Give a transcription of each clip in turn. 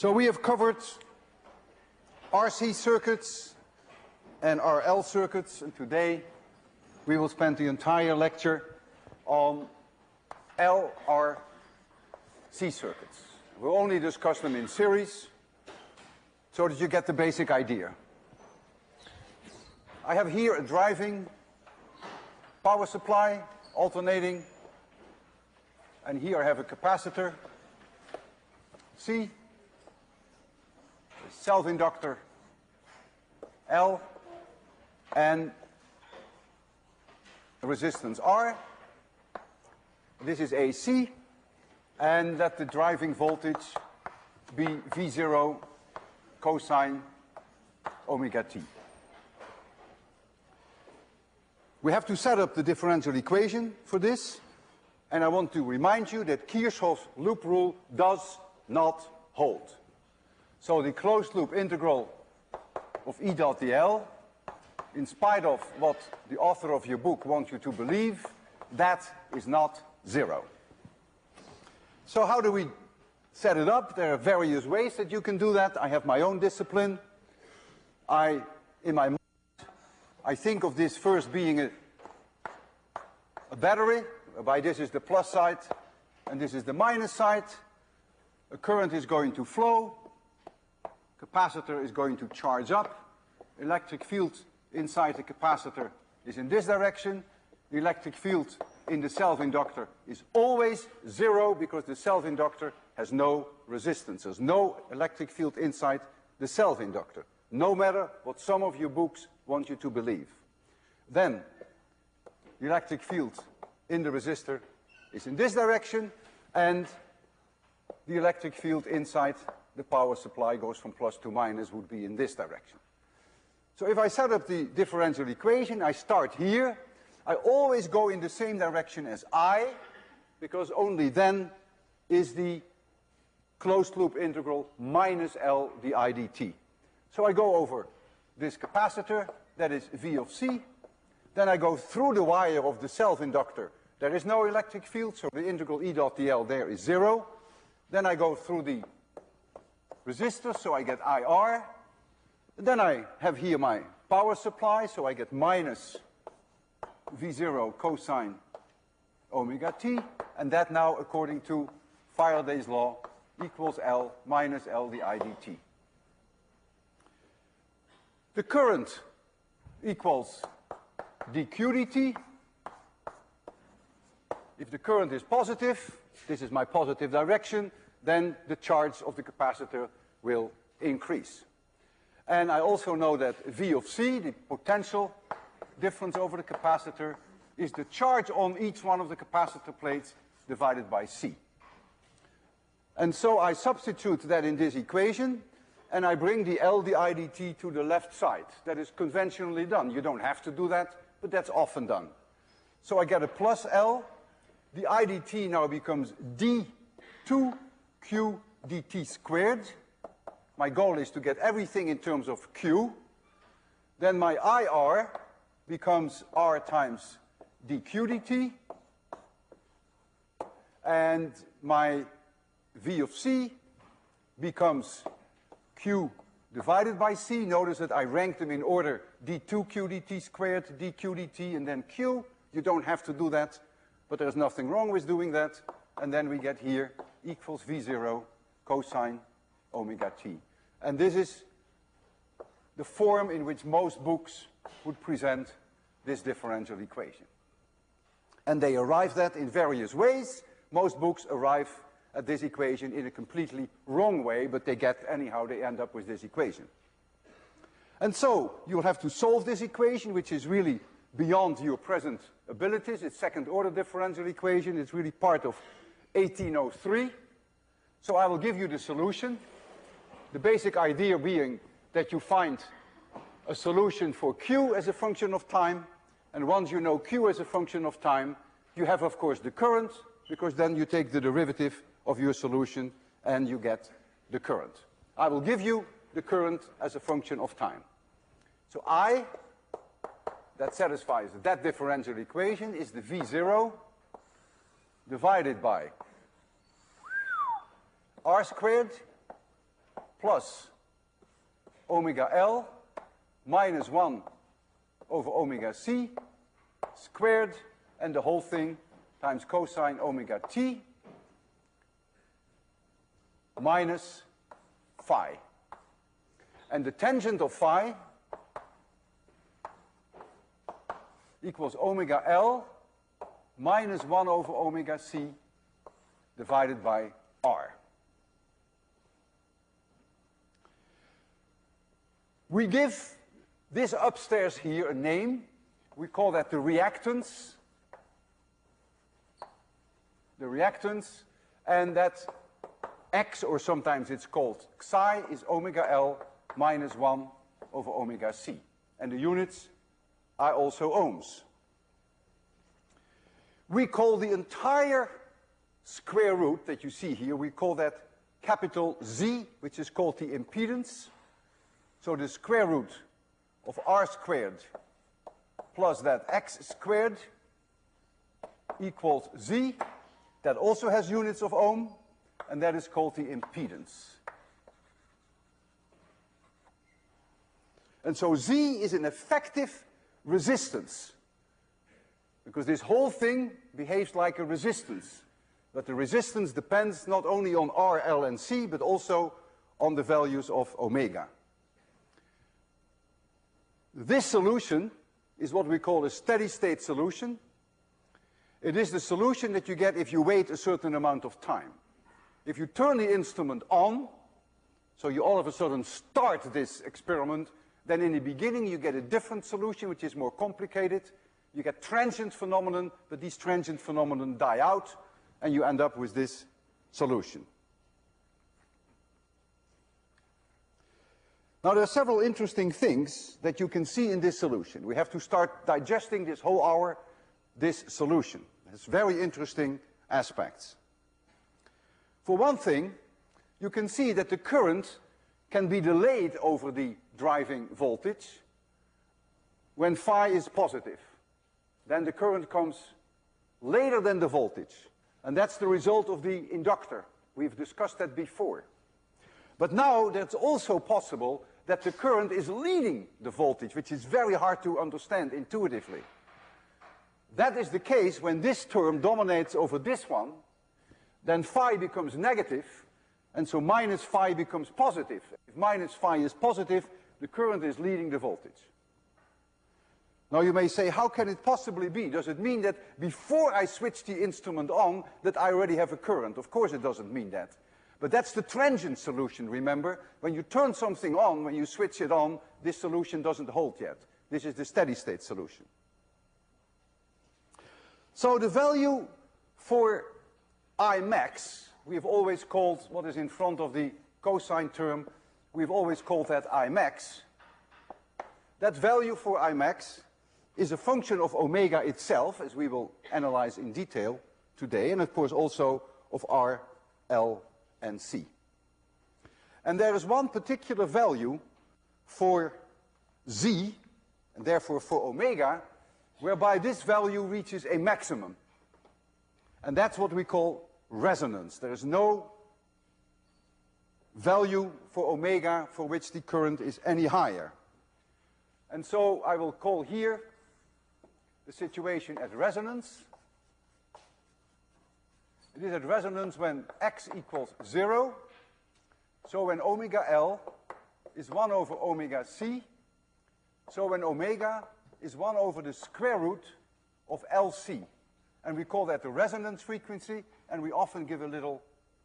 So we have covered RC circuits and RL circuits, and today we will spend the entire lecture on LRC circuits. We'll only discuss them in series so that you get the basic idea. I have here a driving power supply, alternating, and here I have a capacitor, C, a self-inductor, L, and a resistance R. This is AC, and let the driving voltage be V0 cosine omega t. We have to set up the differential equation for this, and I want to remind you that Kirchhoff's loop rule does not hold. So the closed loop integral of E dot dl, in spite of what the author of your book wants you to believe, that is not zero. So how do we set it up? There are various ways that you can do that. I have my own discipline. In my mind, I think of this first being a battery, whereby this is the plus side and this is the minus side. A current is going to flow. Capacitor is going to charge up. Electric field inside the capacitor is in this direction. The electric field in the self-inductor is always zero because the self-inductor has no resistance. There's no electric field inside the self-inductor, no matter what some of your books want you to believe. Then the electric field in the resistor is in this direction, and the electric field inside the power supply goes from plus to minus, would be in this direction. So if I set up the differential equation, I start here. I always go in the same direction as I, because only then is the closed loop integral minus L di dt. So I go over this capacitor, that is V of C. Then I go through the wire of the self-inductor. There is no electric field, so the integral E dot dl there is zero. Then I go through the resistor, so I get IR. And then I have here my power supply, so I get minus V0 cosine omega t, and that now, according to Faraday's law, equals L minus L di dt. The current equals dq dt. If the current is positive, this is my positive direction, then the charge of the capacitor will increase. And I also know that V of C, the potential difference over the capacitor, is the charge on each one of the capacitor plates divided by C. And so I substitute that in this equation, and I bring the L di dt to the left side. That is conventionally done. You don't have to do that, but that's often done. So I get a plus L. The IDT now becomes d2q dt squared. My goal is to get everything in terms of q. Then my IR becomes R times dq dt. And my V of C becomes q divided by C. Notice that I ranked them in order d2q dt squared, dq dt, and then q. You don't have to do that, but there's nothing wrong with doing that. And then we get here equals V0 cosine omega t. And this is the form in which most books would present this differential equation. And they arrive at in various ways. Most books arrive at this equation in a completely wrong way, but they end up with this equation. And so you'll have to solve this equation, which is really beyond your present abilities. It's second order differential equation. It's really part of 1803. So I will give you the solution. The basic idea being that you find a solution for Q as a function of time, and once you know Q as a function of time, you have, of course, the current, because then you take the derivative of your solution and you get the current. I will give you the current as a function of time. So I, that satisfies that differential equation, is the V0 divided by R squared plus omega L minus 1 over omega C squared, and the whole thing times cosine omega t minus phi. And the tangent of phi equals omega L minus 1 over omega C divided by R. We give this upstairs here a name. We call that the reactance. The reactance, and that X, or sometimes it's called Xi, is omega L minus 1 over omega C. And the units are also ohms. We call the entire square root that you see here, we call that capital Z, which is called the impedance. So the square root of R squared plus that X squared equals Z. That also has units of ohm, and that is called the impedance. And so Z is an effective resistance, because this whole thing behaves like a resistance. But the resistance depends not only on R, L, and C, but also on the values of omega. This solution is what we call a steady state solution. It is the solution that you get if you wait a certain amount of time. If you turn the instrument on, so you all of a sudden start this experiment, then in the beginning you get a different solution which is more complicated. You get transient phenomenon, but these transient phenomena die out, and you end up with this solution. Now there are several interesting things that you can see in this solution. We have to start digesting this whole hour, this solution. It's very interesting aspects. For one thing, you can see that the current can be delayed over the driving voltage when phi is positive. Then the current comes later than the voltage. And that's the result of the inductor. We've discussed that before. But now it's also possible that the current is leading the voltage, which is very hard to understand intuitively. That is the case when this term dominates over this one, then phi becomes negative, and so minus phi becomes positive. If minus phi is positive, the current is leading the voltage. Now you may say, how can it possibly be? Does it mean that before I switch the instrument on, that I already have a current? Of course it doesn't mean that. But that's the transient solution, remember? When you turn something on, when you switch it on, this solution doesn't hold yet. This is the steady state solution. So the value for I max, we've always called what is in front of the cosine term, we've always called that I max. That value for I max is a function of omega itself, as we will analyze in detail today, and of course also of R, L, and C. And there is one particular value for Z, and therefore for omega, whereby this value reaches a maximum. And that's what we call resonance. There is no value for omega for which the current is any higher. And so I will call here the situation at resonance. It is at resonance when X equals 0. So when omega L is 1 over omega C. So when omega is 1 over the square root of LC. And we call that the resonance frequency, and we often give a little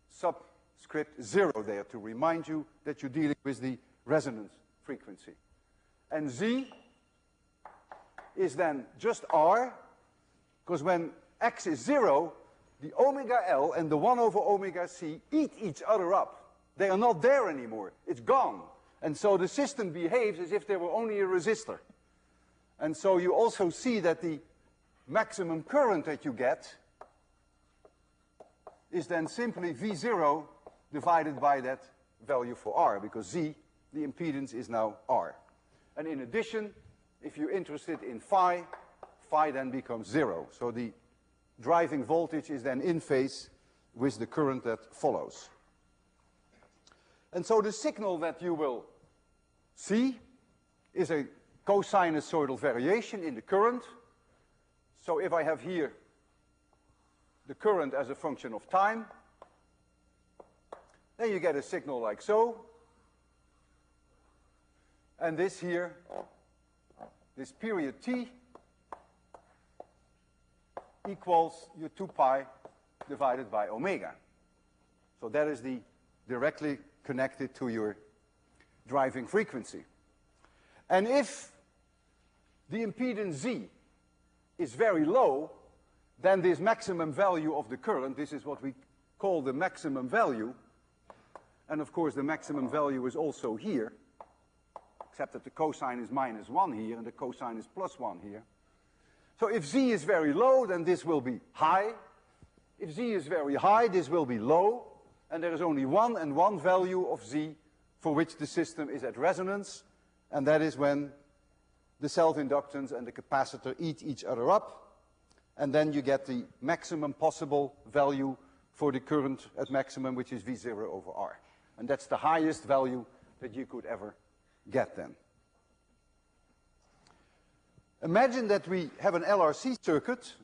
subscript 0 there to remind you that you're dealing with the resonance frequency. And Z is then just R, because when X is 0, the omega L and the 1 over omega C eat each other up. They are not there anymore. It's gone. And so the system behaves as if there were only a resistor. And so you also see that the maximum current that you get is then simply V0 divided by that value for R, because Z, the impedance, is now R. And in addition, if you're interested in phi, phi then becomes 0. So the driving voltage is then in phase with the current that follows. And so the signal that you will see is a cosinusoidal variation in the current. So if I have here the current as a function of time, then you get a signal like so. And this here, this period t, equals your 2 pi divided by omega. So that is directly connected to your driving frequency. And if the impedance Z is very low, then this maximum value of the current, this is what we call the maximum value, and of course the maximum value is also here, except that the cosine is -1 here and the cosine is +1 here. So if Z is very low, then this will be high. If Z is very high, this will be low, and there is only one value of Z for which the system is at resonance, and that is when the self-inductance and the capacitor eat each other up, and then you get the maximum possible value for the current at maximum, which is V0 over R. And that's the highest value that you could ever get then. Imagine that we have an LRC circuit,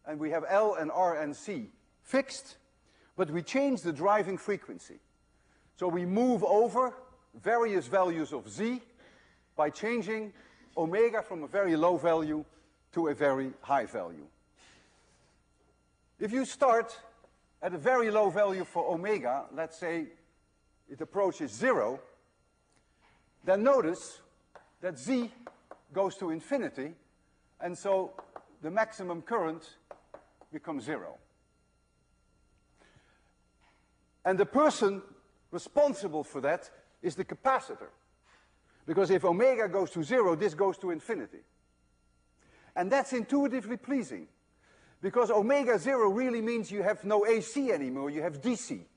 and we have L and R and C fixed, but we change the driving frequency. So we move over various values of Z by changing omega from a very low value to a very high value. If you start at a very low value for omega, let's say it approaches 0, then notice that Z goes to infinity, and so the maximum current becomes 0. And the person responsible for that is the capacitor. Because if omega goes to 0, this goes to infinity. And that's intuitively pleasing. Because omega 0 really means you have no AC anymore, you have DC.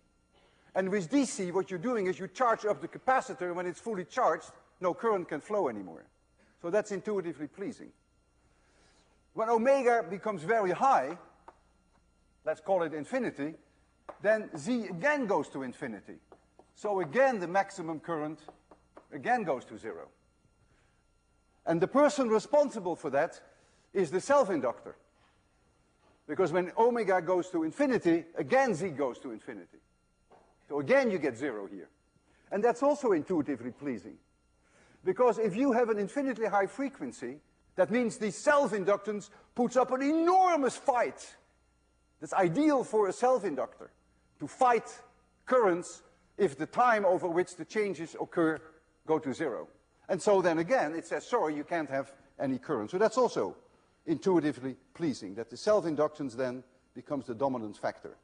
And with DC, what you're doing is you charge up the capacitor, and when it's fully charged, no current can flow anymore. So that's intuitively pleasing. When omega becomes very high, let's call it infinity, then Z again goes to infinity. So again, the maximum current again goes to 0. And the person responsible for that is the self-inductor. Because when omega goes to infinity, again Z goes to infinity. So again you get 0 here. And that's also intuitively pleasing. Because if you have an infinitely high frequency, that means the self-inductance puts up an enormous fight. That's ideal for a self-inductor, to fight currents if the time over which the changes occur go to 0. And so then again, it says, sorry, you can't have any current. So that's also intuitively pleasing, that the self-inductance then becomes the dominant factor.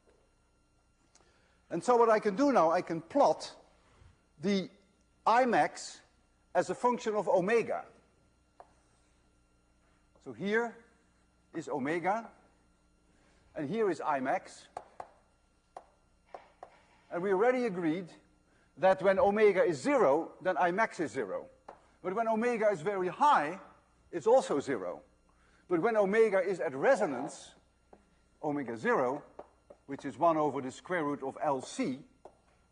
And so what I can do now, I can plot the Imax as a function of omega. So here is omega, and here is Imax. And we already agreed that when omega is 0, then Imax is 0. But when omega is very high, it's also 0. But when omega is at resonance, omega 0, which is 1 over the square root of LC,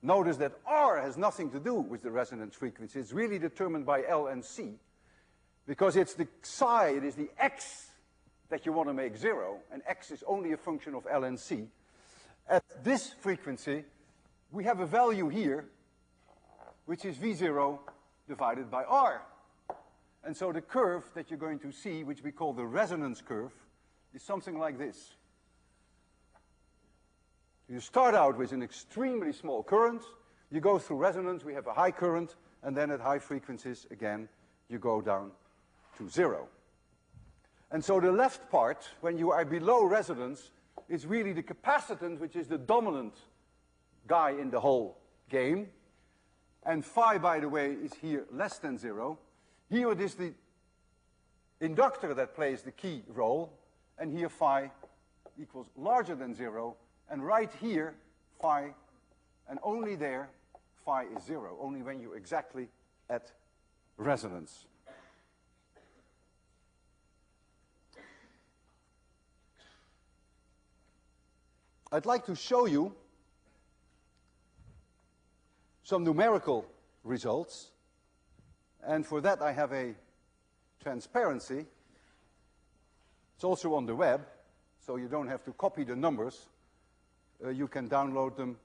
notice that R has nothing to do with the resonance frequency. It's really determined by L and C, because it's the psi, it is the X that you want to make 0, and X is only a function of L and C. At this frequency, we have a value here, which is V0 divided by R. And so the curve that you're going to see, which we call the resonance curve, is something like this. You start out with an extremely small current, you go through resonance, we have a high current, and then at high frequencies, again, you go down to 0. And so the left part, when you are below resonance, is really the capacitance, which is the dominant guy in the whole game. And phi, by the way, is here less than 0. Here it is the inductor that plays the key role, and here phi equals larger than 0, and right here, phi, and only there, phi is 0, only when you're exactly at resonance. I'd like to show you some numerical results. And for that I have a transparency. It's also on the web, so you don't have to copy the numbers. You can download them.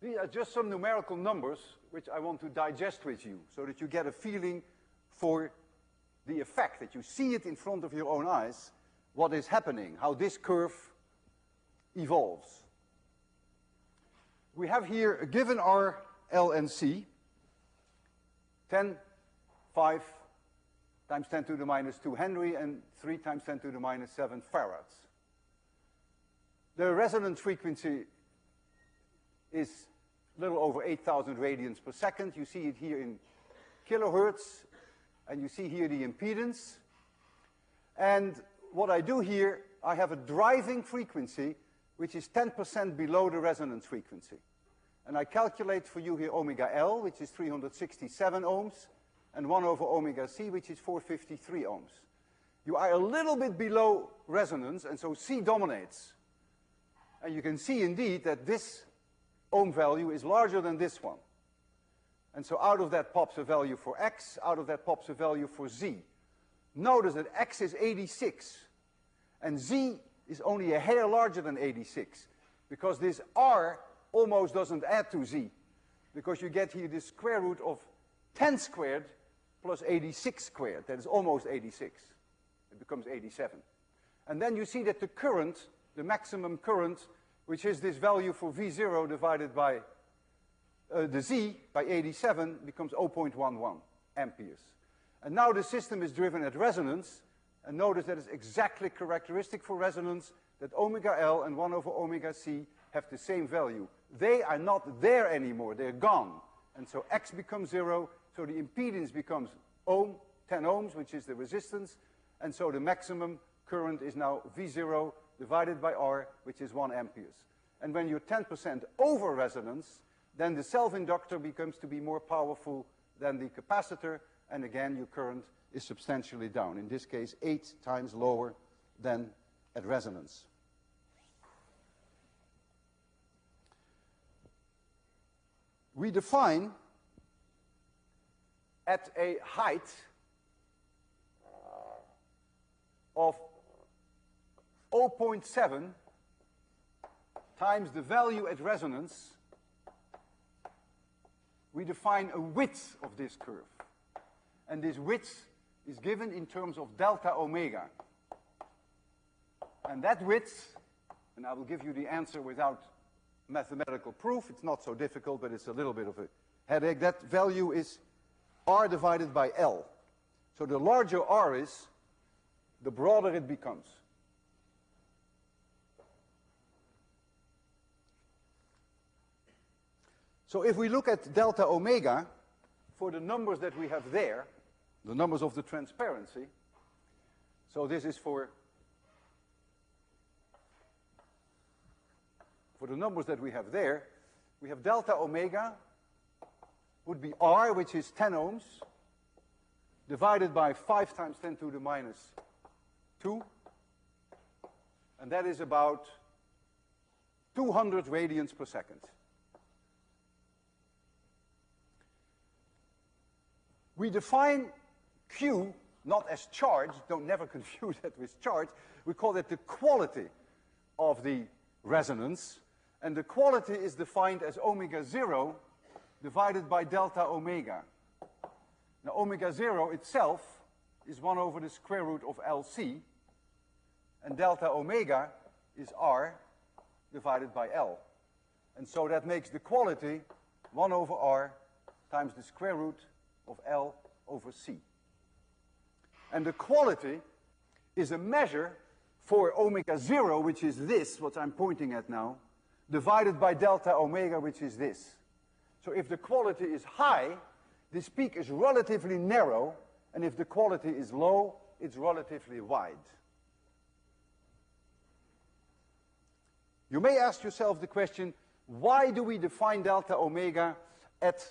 These are just some numerical numbers which I want to digest with you so that you get a feeling for the effect, that you see it in front of your own eyes, what is happening, how this curve evolves. We have here, given our L and C, 10, 5 times 10 to the minus 2 Henry and 3 times 10 to the minus 7 farads. The resonance frequency is a little over 8,000 radians per second. You see it here in kilohertz, and you see here the impedance. And what I do here, I have a driving frequency which is 10% below the resonance frequency. And I calculate for you here omega L, which is 367 ohms, and 1 over omega C, which is 453 ohms. You are a little bit below resonance, and so C dominates. And you can see indeed that this ohm value is larger than this one. And so out of that pops a value for X, out of that pops a value for Z. Notice that X is 86, and Z is only a hair larger than 86, because this R almost doesn't add to Z, because you get here the square root of 10 squared plus 86 squared. That is almost 86. It becomes 87. And then you see that the current, the maximum current, which is this value for V0 divided by the Z by 87, becomes 0.11 amperes. And now the system is driven at resonance, and notice that it's exactly characteristic for resonance that omega L and 1 over omega C have the same value. They are not there anymore, they're gone. And so X becomes 0, so the impedance becomes ohm, 10 ohms, which is the resistance, and so the maximum current is now V0 divided by R, which is 1 amperes. And when you're 10% over resonance, then the self-inductor becomes to be more powerful than the capacitor, and again your current is substantially down. In this case, 8 times lower than at resonance. We define at a height of 0.7 times the value at resonance, we define a width of this curve. And this width is given in terms of delta omega. And that width, and I will give you the answer without mathematical proof, it's not so difficult, but it's a little bit of a headache. That value is R divided by L. So the larger R is, the broader it becomes. So if we look at delta omega, for the numbers that we have there, the numbers of the transparency, so this is for the numbers that we have there, we have delta omega would be R, which is 10 ohms, divided by 5 times 10 to the minus 2, and that is about 200 radians per second. We define Q not as charge, don't never confuse that with charge, we call that the quality of the resonance, and the quality is defined as omega 0 divided by delta omega. Now omega 0 itself is 1 over the square root of LC, and delta omega is R divided by L. And so that makes the quality 1 over R times the square root of L over C. And the quality is a measure for omega 0, which is this, what I'm pointing at now, divided by delta omega, which is this. So if the quality is high, this peak is relatively narrow, and if the quality is low, it's relatively wide. You may ask yourself the question, why do we define delta omega at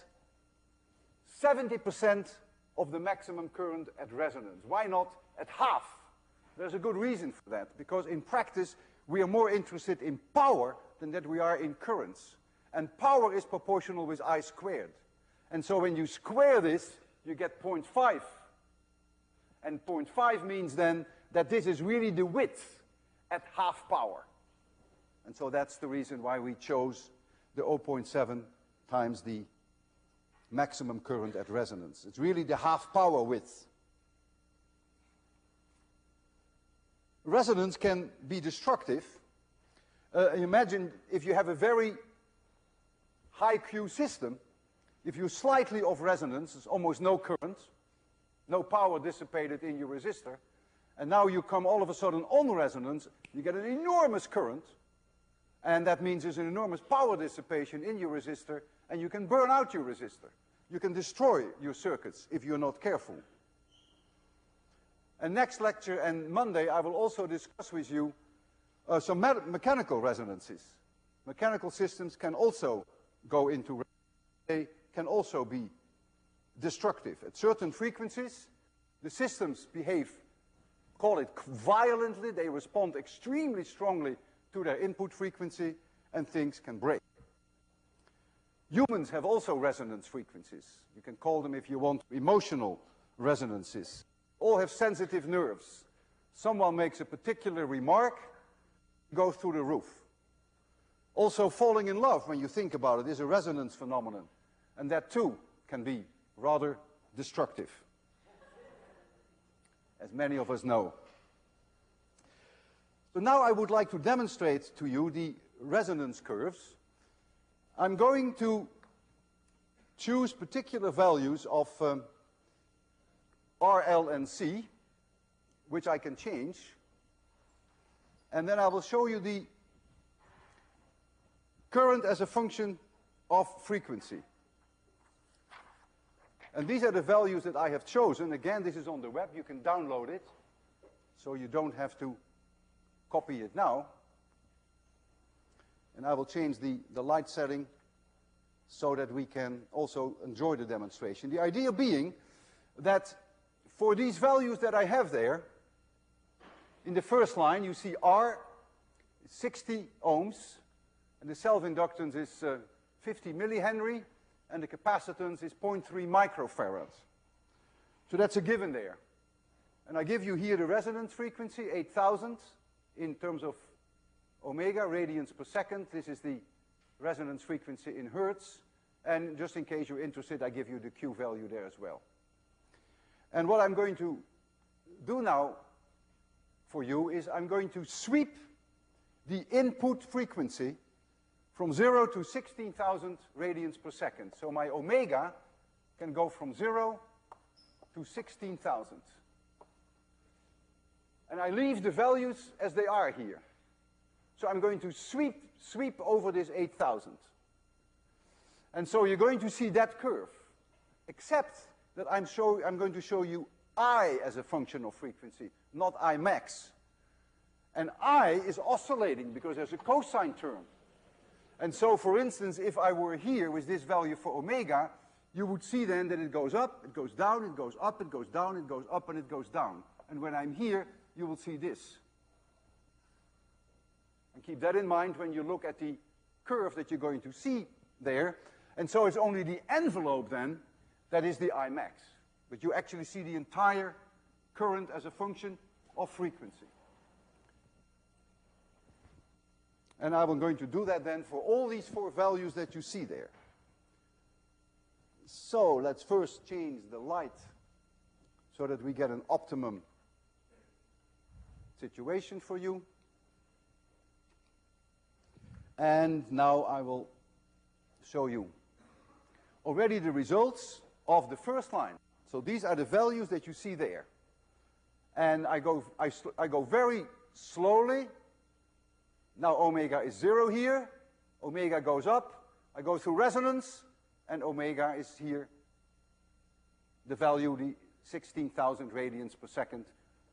70% of the maximum current at resonance? Why not at half? There's a good reason for that, because in practice We are more interested in power than that we are in currents. And power is proportional with I squared. And so when you square this, you get 0.5. And 0.5 means then that this is really the width at half power. And so that's the reason why we chose the 0.7 times the maximum current at resonance. It's really the half power width. Resonance can be destructive. Imagine if you have a very high Q system, if you're slightly off resonance, there's almost no current, no power dissipated in your resistor, and now you come all of a sudden on resonance, you get an enormous current, and that means there's an enormous power dissipation in your resistor, and you can burn out your resistor. You can destroy your circuits if you're not careful. And next lecture and Monday, I will also discuss with you some mechanical resonances. Mechanical systems can also go into resonance. They can also be destructive. At certain frequencies, the systems behave, call it violently, they respond extremely strongly to their input frequency, and things can break. Humans have also resonance frequencies. You can call them, if you want, emotional resonances. All have sensitive nerves. Someone makes a particular remark, goes through the roof. Also, falling in love, when you think about it, is a resonance phenomenon. And that too can be rather destructive, as many of us know. So now I would like to demonstrate to you the resonance curves. I'm going to choose particular values of R, L, and C, which I can change. And then I will show you the current as a function of frequency. And these are the values that I have chosen. Again, this is on the web. You can download it, so you don't have to copy it now. And I will change the light setting so that we can also enjoy the demonstration. The idea being that for these values that I have there, in the first line you see R, 60 ohms, and the self-inductance is 50 millihenry, and the capacitance is 0.3 microfarads. So that's a given there. And I give you here the resonance frequency, 8,000, in terms of omega, radians per second. This is the resonance frequency in hertz. And just in case you're interested, I give you the Q value there as well. And what I'm going to do now for you is I'm going to sweep the input frequency from 0 to 16,000 radians per second. So my omega can go from 0 to 16,000. And I leave the values as they are here. So I'm going to sweep over this 8,000. And so you're going to see that curve, except that I'm going to show you I as a function of frequency, not I max. And I is oscillating because there's a cosine term. And so, for instance, if I were here with this value for omega, you would see then that it goes up, it goes down, it goes up, it goes down, it goes up, and it goes down. And when I'm here, you will see this. And keep that in mind when you look at the curve that you're going to see there. And so it's only the envelope then that is the I max. But you actually see the entire current as a function of frequency. And I'm going to do that then for all these four values that you see there. So let's first change the light so that we get an optimum situation for you. And now I will show you already the results of the first line. So these are the values that you see there. And I go very slowly. Now omega is 0 here. Omega goes up. I go through resonance. And omega is here, the value, the 16,000 radians per second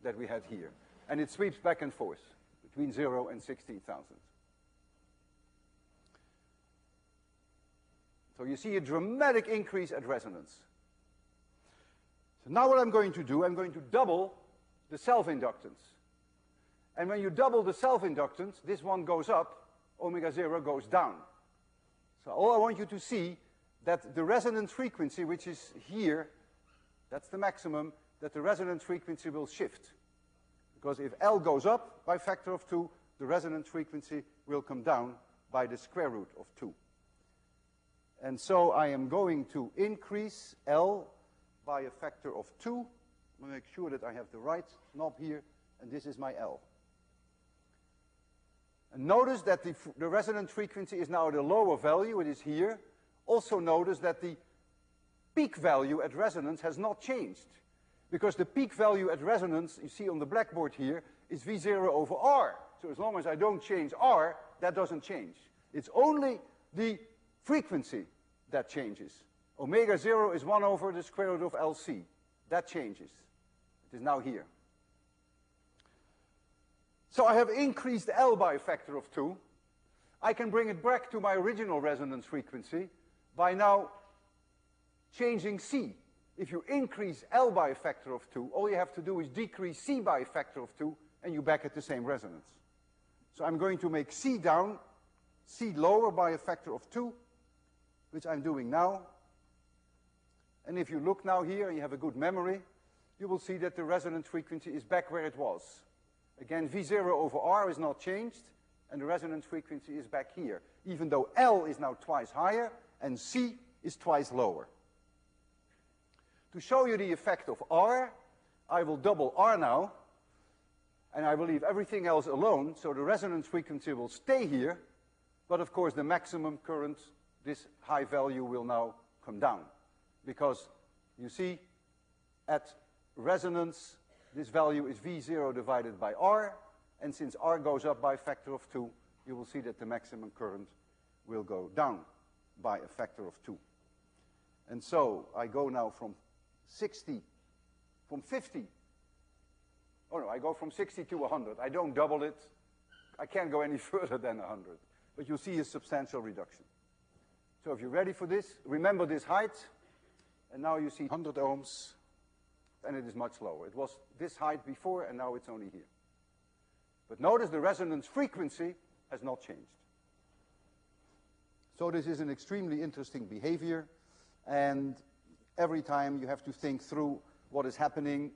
that we had here. And it sweeps back and forth between 0 and 16,000. So you see a dramatic increase at resonance. So now what I'm going to do, I'm going to double the self-inductance. And when you double the self-inductance, this one goes up, omega 0 goes down. So all I want you to see that the resonance frequency, which is here, that's the maximum, that the resonance frequency will shift. Because if L goes up by a factor of 2, the resonance frequency will come down by the square root of 2. And so I am going to increase L by a factor of 2. I'm going to make sure that I have the right knob here, and this is my L. And notice that the resonance frequency is now at a lower value, it is here. Also notice that the peak value at resonance has not changed. Because the peak value at resonance, you see on the blackboard here, is V0 over R. So as long as I don't change R, that doesn't change. It's only the frequency that changes. Omega 0 is 1 over the square root of LC. That changes. It is now here. So I have increased L by a factor of 2. I can bring it back to my original resonance frequency by now changing C. If you increase L by a factor of 2, all you have to do is decrease C by a factor of 2, and you're back at the same resonance. So I'm going to make C down, C lower by a factor of 2, which I'm doing now. And if you look now here, and you have a good memory, you will see that the resonance frequency is back where it was. Again, V0 over R is not changed, and the resonance frequency is back here, even though L is now twice higher, and C is twice lower. To show you the effect of R, I will double R now, and I will leave everything else alone, so the resonance frequency will stay here, but of course the maximum current, this high value, will now come down. Because, you see, at resonance, this value is V0 divided by R, and since R goes up by a factor of 2, you will see that the maximum current will go down by a factor of 2. And so I go now from 50. Oh no, I go from 60 to 100. I don't double it. I can't go any further than 100. But you'll see a substantial reduction. So if you're ready for this, remember this height. And now you see 100 ohms, and it is much lower. It was this height before, and now it's only here. But notice the resonance frequency has not changed. So this is an extremely interesting behavior, and every time you have to think through what is happening.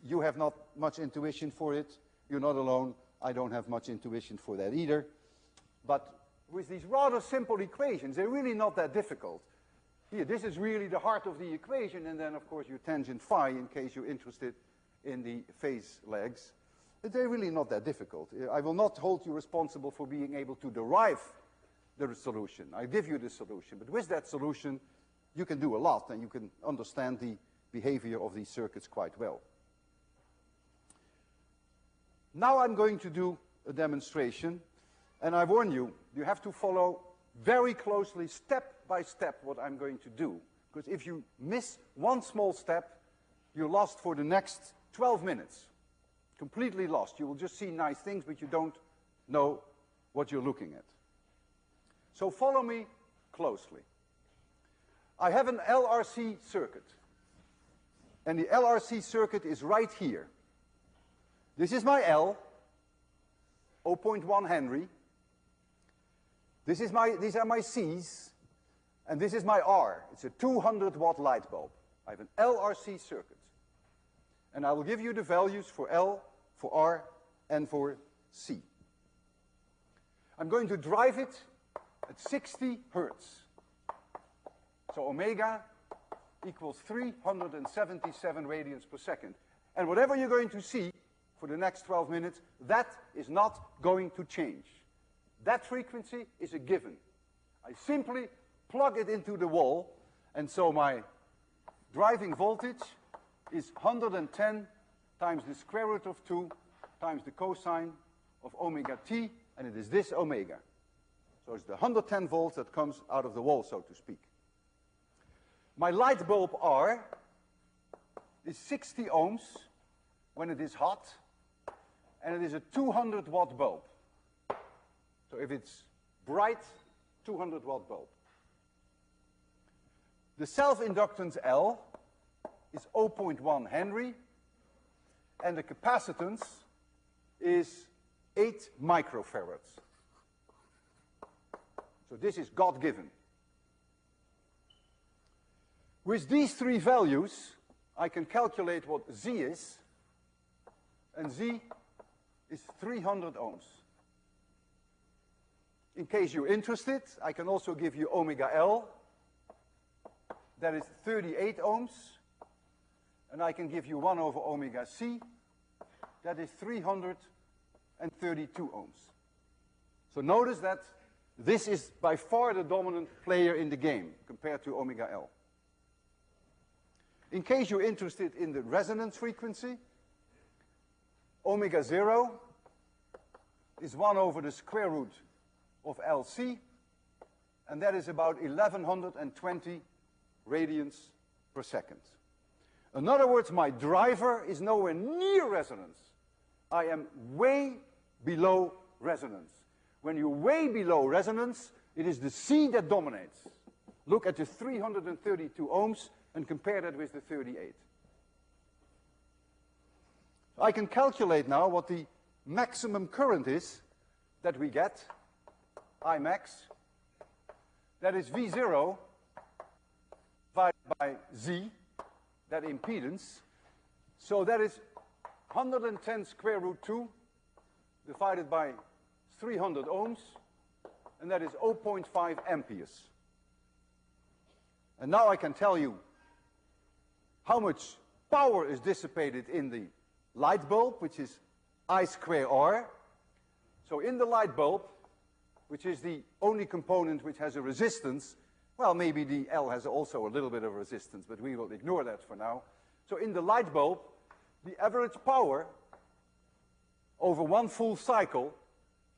You have not much intuition for it. You're not alone. I don't have much intuition for that either. But with these rather simple equations, they're really not that difficult. Here, this is really the heart of the equation, and then, of course, your tangent phi, in case you're interested in the phase legs. But they're really not that difficult. I will not hold you responsible for being able to derive the solution. I give you the solution. But with that solution, you can do a lot, and you can understand the behavior of these circuits quite well. Now I'm going to do a demonstration, and I warn you, you have to follow very closely, step by step, what I'm going to do. Because if you miss one small step, you're lost for the next 12 minutes. Completely lost. You will just see nice things, but you don't know what you're looking at. So follow me closely. I have an LRC circuit. And the LRC circuit is right here. This is my L, 0.1 Henry. These are my C's, and this is my R. It's a 200-watt light bulb. I have an LRC circuit. And I will give you the values for L, for R, and for C. I'm going to drive it at 60 hertz. So omega equals 377 radians per second. And whatever you're going to see for the next 12 minutes, that is not going to change. That frequency is a given. I simply plug it into the wall, and so my driving voltage is 110 times the square root of 2 times the cosine of omega t, and it is this omega. So it's the 110 volts that comes out of the wall, so to speak. My light bulb R is 60 ohms when it is hot, and it is a 200-watt bulb. So if it's bright, 200-watt bulb. The self-inductance L is 0.1 Henry, and the capacitance is 8 microfarads. So this is God-given. With these three values, I can calculate what Z is, and Z is 300 ohms. In case you're interested, I can also give you omega L. That is 38 ohms. And I can give you 1 over omega C. That is 332 ohms. So notice that this is by far the dominant player in the game compared to omega L. In case you're interested in the resonance frequency, omega 0 is 1 over the square root of LC, and that is about 1120 radians per second. In other words, my driver is nowhere near resonance. I am way below resonance. When you're way below resonance, it is the C that dominates. Look at the 332 ohms and compare that with the 38. I can calculate now what the maximum current is that we get, I max. That is V0 divided by Z, that impedance. So that is 110 square root 2 divided by 300 ohms, and that is 0.5 amperes. And now I can tell you how much power is dissipated in the light bulb, which is I square R. So in the light bulb, which is the only component which has a resistance, well, maybe the L has also a little bit of resistance, but we will ignore that for now. So in the light bulb, the average power over one full cycle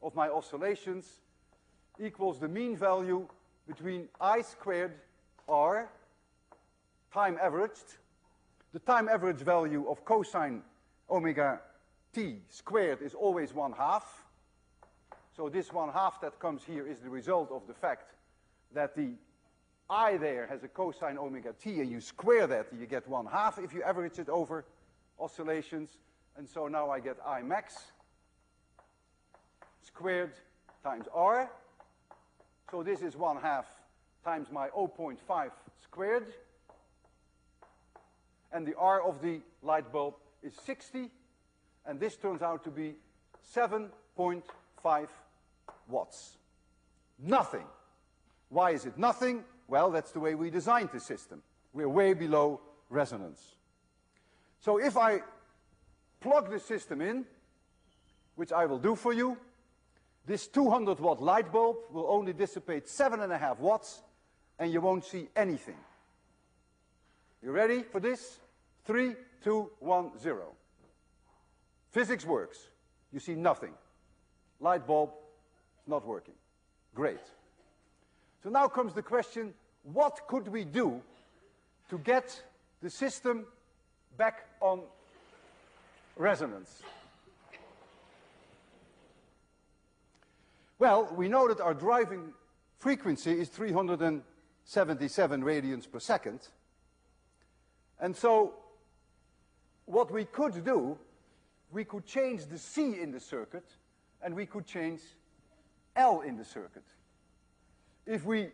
of my oscillations equals the mean value between I squared R, time averaged. The time average value of cosine omega t squared is always 1/2. So this 1/2 that comes here is the result of the fact that the I there has a cosine omega t, and you square that, and you get 1/2 if you average it over oscillations. And so now I get I max squared times R. So this is 1/2 times my 0.5 squared. And the R of the light bulb is 60, and this turns out to be 7.5 watts. Nothing. Why is it nothing? Well, that's the way we designed the system. We're way below resonance. So if I plug the system in, which I will do for you, this 200-watt light bulb will only dissipate 7.5 watts, and you won't see anything. You ready for this? 3, 2, 1, 0. Physics works. You see nothing. Light bulb is not working. Great. So now comes the question, what could we do to get the system back on resonance? Well, we know that our driving frequency is 377 radians per second. And so what we could do, we could change the C in the circuit, and we could change L in the circuit. If we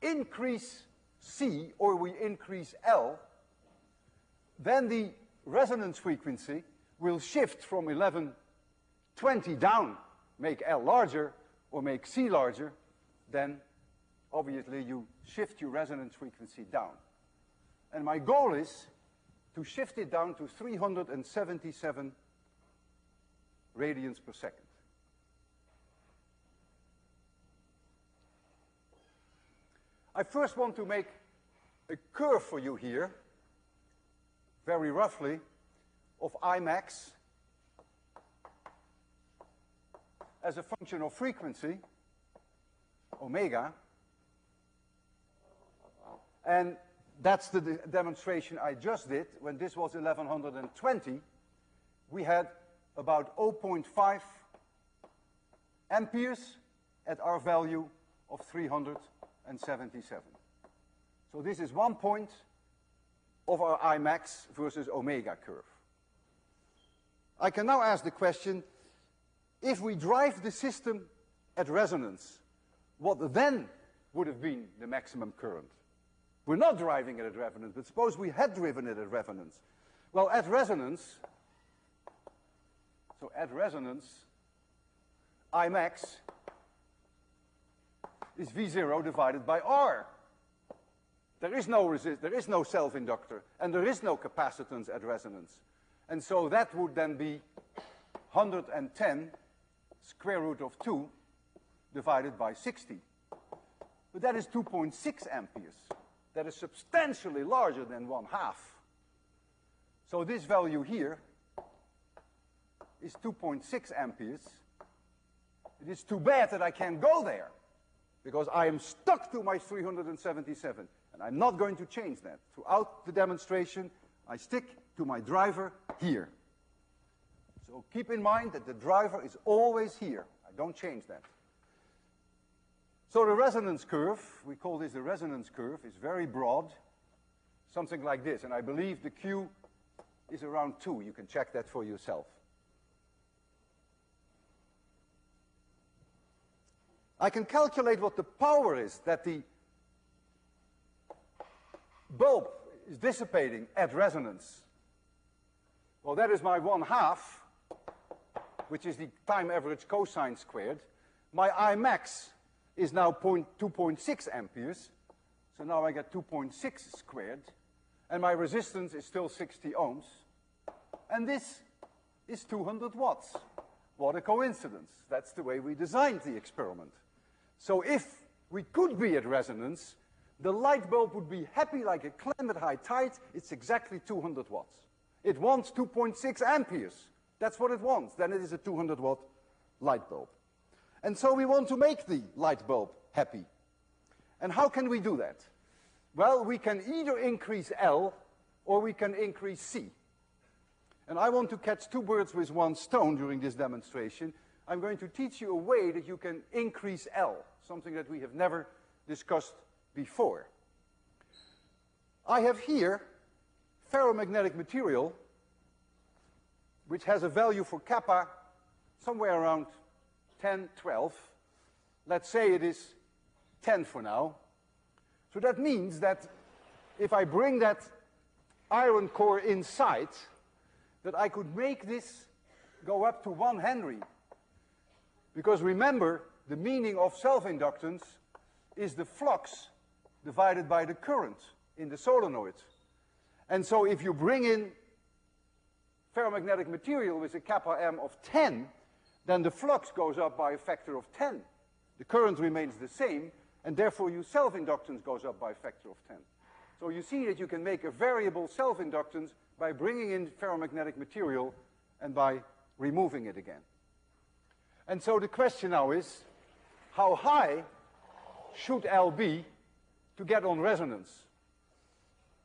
increase C or we increase L, then the resonance frequency will shift from 1120 down, make L larger or make C larger, then obviously you shift your resonance frequency down. And my goal is to shift it down to 377 radians per second. I first want to make a curve for you here, very roughly, of I max as a function of frequency, omega, and that's the demonstration I just did. When this was 1120, we had about 0.5 amperes at our value of 377. So this is 1 point of our I max versus omega curve. I can now ask the question, if we drive the system at resonance, what then would have been the maximum current? We're not driving it at resonance, but suppose we had driven it at resonance. Well, at resonance, I max is V0 divided by R. There is no self-inductor, and there is no capacitance at resonance. And so that would then be 110 square root of 2 divided by 60. But that is 2.6 amperes. That is substantially larger than 1/2. So this value here is 2.6 amperes. It is too bad that I can't go there, because I am stuck to my 377, and I'm not going to change that. Throughout the demonstration, I stick to my driver here. So keep in mind that the driver is always here. I don't change that. So the resonance curve, we call this the resonance curve, is very broad, something like this. And I believe the Q is around 2. You can check that for yourself. I can calculate what the power is that the bulb is dissipating at resonance. Well, that is my 1/2, which is the time average cosine squared. My I max is now 2.6 amperes. So now I get 2.6 squared. And my resistance is still 60 ohms. And this is 200 watts. What a coincidence. That's the way we designed the experiment. So if we could be at resonance, the light bulb would be happy like a clam at high tide. It's exactly 200 watts. It wants 2.6 amperes. That's what it wants. Then it is a 200 watt light bulb. And so we want to make the light bulb happy. And how can we do that? Well, we can either increase L or we can increase C. And I want to catch 2 birds with 1 stone during this demonstration. I'm going to teach you a way that you can increase L, something that we have never discussed before. I have here ferromagnetic material, which has a value for kappa somewhere around 10, 12. Let's say it is 10 for now. So that means that if I bring that iron core inside, that I could make this go up to 1 Henry. Because remember, the meaning of self-inductance is the flux divided by the current in the solenoid. And so if you bring in ferromagnetic material with a kappa M of 10, then the flux goes up by a factor of 10. The current remains the same, and therefore your self-inductance goes up by a factor of 10. So you see that you can make a variable self-inductance by bringing in ferromagnetic material and by removing it again. And so the question now is, how high should L be to get on resonance?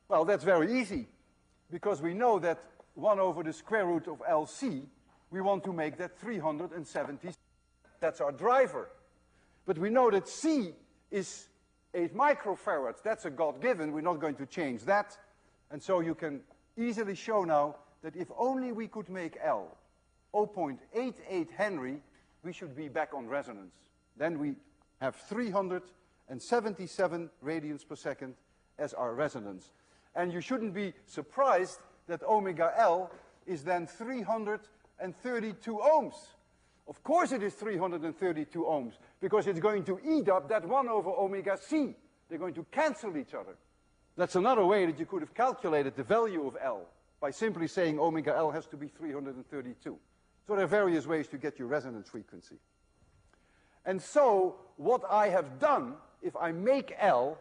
Well, that's very easy, because we know that 1 over the square root of LC, we want to make that 370. That's our driver. But we know that C is 8 microfarads. That's a God-given. We're not going to change that. And so you can easily show now that if only we could make L 0.88 Henry, we should be back on resonance. Then we have 377 radians per second as our resonance. And you shouldn't be surprised that omega L is then 332 ohms. Of course it is 332 ohms, because it's going to eat up that 1 over omega C. They're going to cancel each other. That's another way that you could have calculated the value of L, by simply saying omega L has to be 332. So there are various ways to get your resonance frequency. And so what I have done, if I make L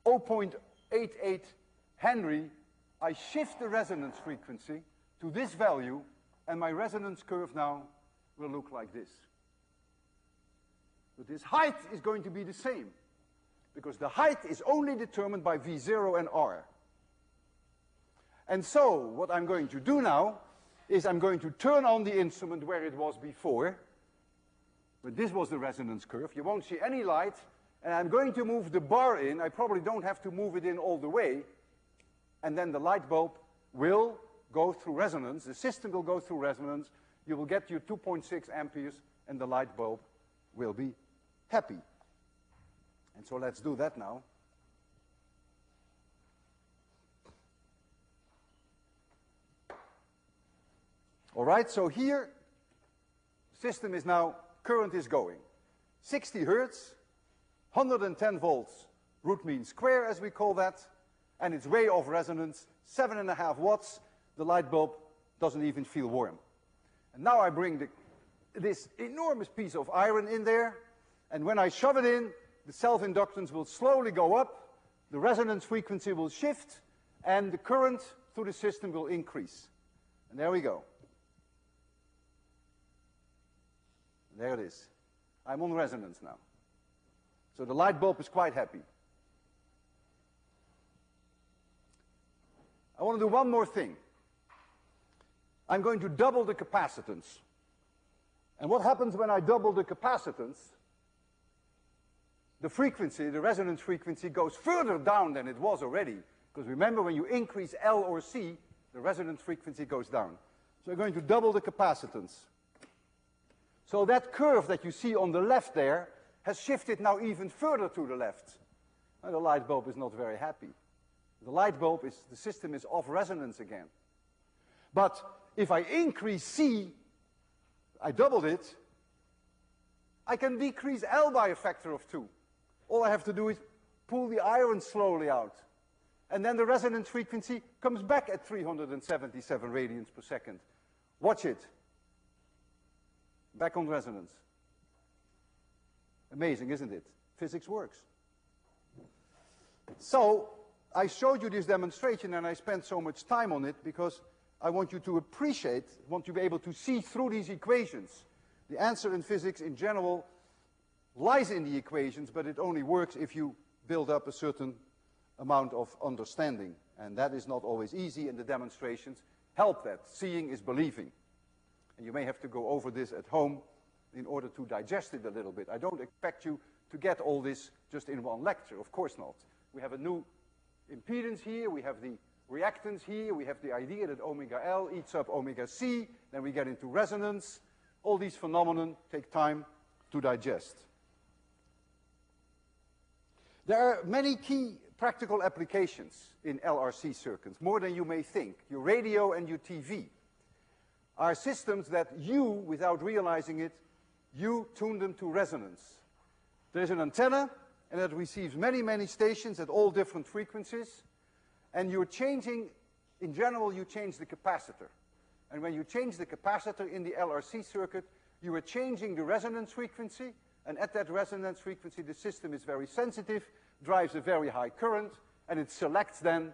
0.88 Henry, I shift the resonance frequency to this value, and my resonance curve now will look like this. But this height is going to be the same, because the height is only determined by V0 and R. And so what I'm going to do now is I'm going to turn on the instrument where it was before. But this was the resonance curve. You won't see any light. And I'm going to move the bar in. I probably don't have to move it in all the way. And then the light bulb will go through resonance. The system will go through resonance. You will get your 2.6 amperes and the light bulb will be happy. And so let's do that now. All right, so here, system is now, current is going. 60 hertz, 110 volts, root mean square as we call that, and its ray of resonance, 7.5 watts. The light bulb doesn't even feel warm. And now I bring this enormous piece of iron in there, and when I shove it in, the self-inductance will slowly go up, the resonance frequency will shift, and the current through the system will increase. And there we go. There it is. I'm on resonance now. So the light bulb is quite happy. I want to do one more thing. I'm going to double the capacitance. And what happens when I double the capacitance? The frequency, the resonance frequency, goes further down than it was already. Because remember, when you increase L or C, the resonance frequency goes down. So I'm going to double the capacitance. So that curve that you see on the left there has shifted now even further to the left. And the light bulb is not very happy. The light bulb is, the system is off resonance again. But if I increase C, I doubled it, I can decrease L by a factor of 2. All I have to do is pull the iron slowly out. And then the resonance frequency comes back at 377 radians per second. Watch it. Back on resonance. Amazing, isn't it? Physics works. So, I showed you this demonstration and I spent so much time on it because I want you to appreciate, want you to be able to see through these equations. The answer in physics in general lies in the equations, but it only works if you build up a certain amount of understanding. And that is not always easy, and the demonstrations help that. Seeing is believing. And you may have to go over this at home in order to digest it a little bit. I don't expect you to get all this just in one lecture, of course not. We have a new impedance here, we have the reactance here, we have the idea that omega L eats up omega C, then we get into resonance. All these phenomena take time to digest. There are many key practical applications in LRC circuits, more than you may think. Your radio and your TV are systems that you, without realizing it, you tune them to resonance. There's an antenna, and it receives many, many stations at all different frequencies, and you're changing, in general, you change the capacitor. And when you change the capacitor in the LRC circuit, you are changing the resonance frequency, and at that resonance frequency, the system is very sensitive, drives a very high current, and it selects then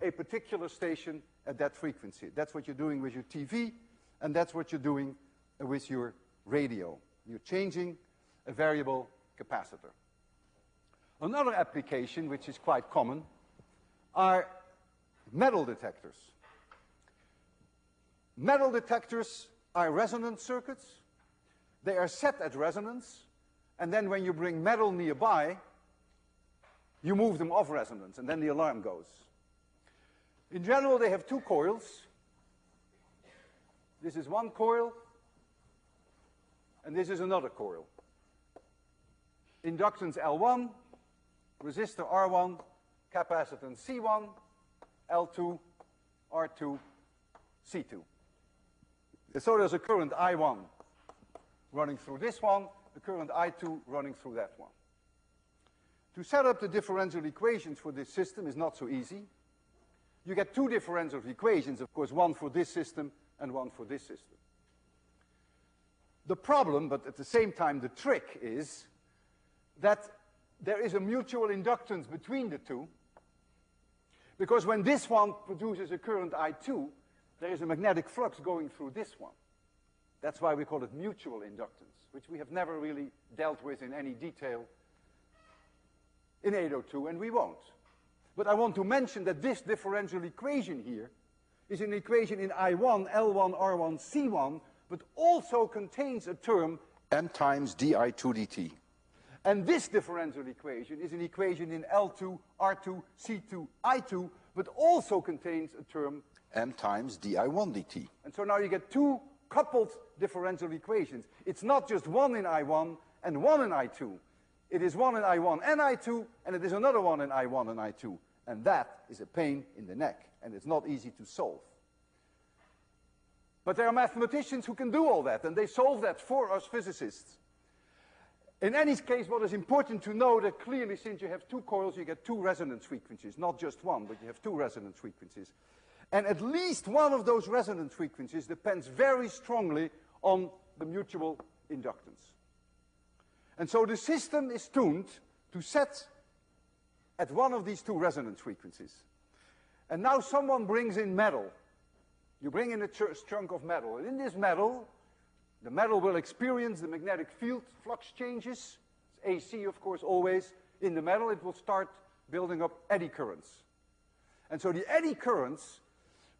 a particular station at that frequency. That's what you're doing with your TV, and that's what you're doing with your radio. You're changing a variable capacitor. Another application, which is quite common, are metal detectors. Metal detectors are resonance circuits. They are set at resonance, and then when you bring metal nearby, you move them off resonance, and then the alarm goes. In general, they have two coils. This is one coil, and this is another coil. Inductance L1, resistor R1, capacitance C1, L2, R2, C2. So there's a current I1 running through this one, a current I2 running through that one. To set up the differential equations for this system is not so easy. You get two differential equations, of course, one for this system and one for this system. The problem, but at the same time the trick, is that there is a mutual inductance between the two, because when this one produces a current I2, there is a magnetic flux going through this one. That's why we call it mutual inductance, which we have never really dealt with in any detail in 802, and we won't. But I want to mention that this differential equation here is an equation in I1, L1, R1, C1, but also contains a term m times di2 dt. And this differential equation is an equation in L2, R2, C2, I2, but also contains a term m times di1 dt. And so now you get two coupled differential equations. It's not just one in I1 and one in I2. It is one in I1 and I2, and it is another one in I1 and I2. And that is a pain in the neck, and it's not easy to solve. But there are mathematicians who can do all that, and they solve that for us physicists. In any case, what is important to know that clearly, since you have two coils, you get two resonance frequencies. Not just one, but you have two resonance frequencies. And at least one of those resonance frequencies depends very strongly on the mutual inductance. And so the system is tuned to set at one of these two resonance frequencies. And now someone brings in metal. You bring in a chunk of metal. And in this metal, the metal will experience the magnetic field flux changes. It's AC, of course, always. In the metal, it will start building up eddy currents. And so the eddy currents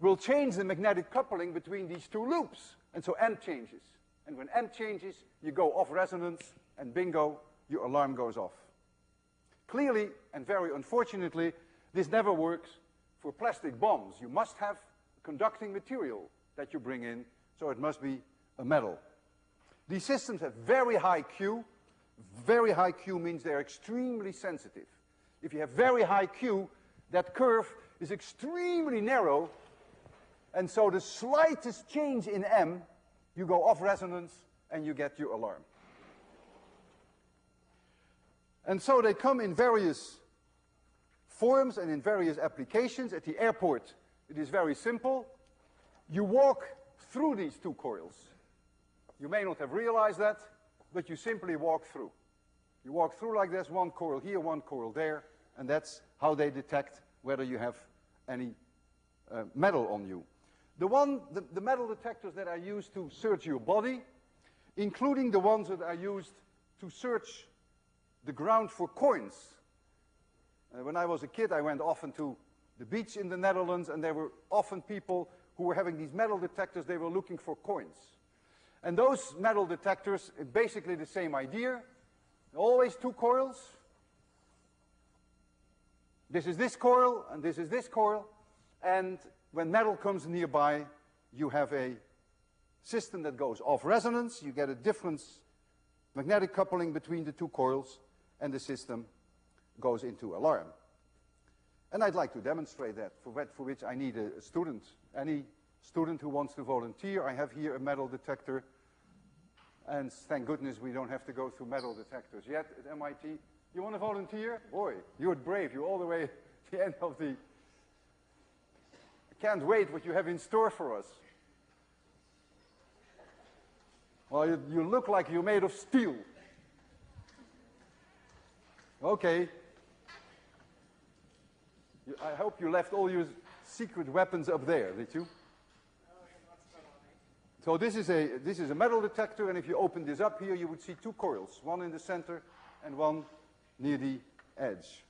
will change the magnetic coupling between these two loops. And so M changes. And when M changes, you go off resonance, and bingo, your alarm goes off. Clearly, and very unfortunately, this never works for plastic bombs. You must have conducting material that you bring in, so it must be a metal. These systems have very high Q. Very high Q means they're extremely sensitive. If you have very high Q, that curve is extremely narrow, and so the slightest change in M, you go off resonance and you get your alarm. And so they come in various forms and in various applications. At the airport, it is very simple. You walk through these two coils. You may not have realized that, but you simply walk through. You walk through like this, one coil here, one coil there, and that's how they detect whether you have any metal on you. The metal detectors that are used to search your body, including the ones that are used to search the ground for coins. When I was a kid, I went often to the beach in the Netherlands, and there were often people who were having these metal detectors. They were looking for coins. And those metal detectors, basically the same idea. Always two coils. This is this coil, and this is this coil. And when metal comes nearby, you have a system that goes off resonance. You get a difference, magnetic coupling between the two coils, and the system goes into alarm. And I'd like to demonstrate that, for which I need a student. Any student who wants to volunteer. I have here a metal detector, and thank goodness we don't have to go through metal detectors yet at MIT. You want to volunteer? Boy, you're brave. You're all the way at the end of the... I can't wait what you have in store for us. Well, you look like you're made of steel. Okay. I hope you left all your secret weapons up there, did you? So this is a metal detector, and if you open this up here, you would see two coils, one in the center and one near the edge.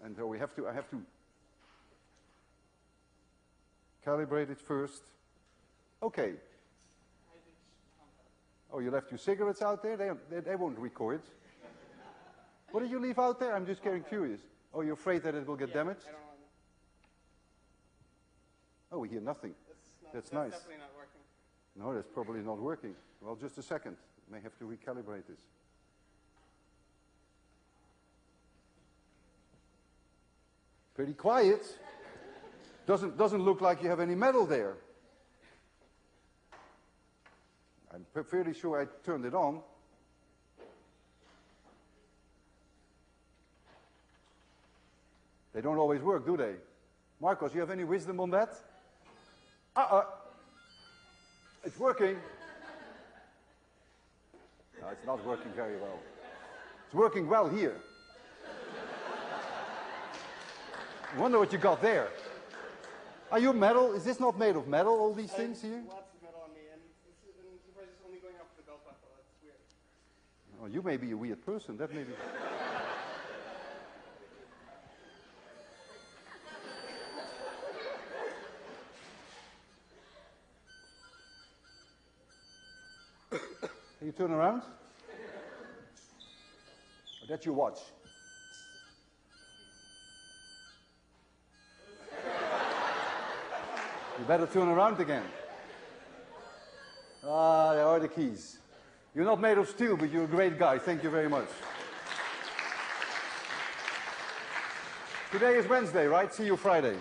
And so I have to calibrate it first. Okay. Oh, you left your cigarettes out there? They won't record. What did you leave out there? I'm just getting curious. Oh, you're afraid that it will get damaged? I don't want to. Oh, we hear nothing. That's nice. That's definitely not working. No, that's probably not working. Well, just a second. May have to recalibrate this. Pretty quiet. Doesn't look like you have any metal there. I'm fairly sure I turned it on. They don't always work, do they? Marcos, you have any wisdom on that? It's working. No, it's not working very well. It's working well here. I wonder what you got there. Are you metal? Is this not made of metal, all these things here? Lots of metal on me, and I'm surprised it's only going up to the belt buckle. That's weird. Oh, you may be a weird person. That may be... Can you turn around? Oh, that's your watch. You better turn around again. Ah, there are the keys. You're not made of steel, but you're a great guy. Thank you very much. Today is Wednesday, right? See you Friday.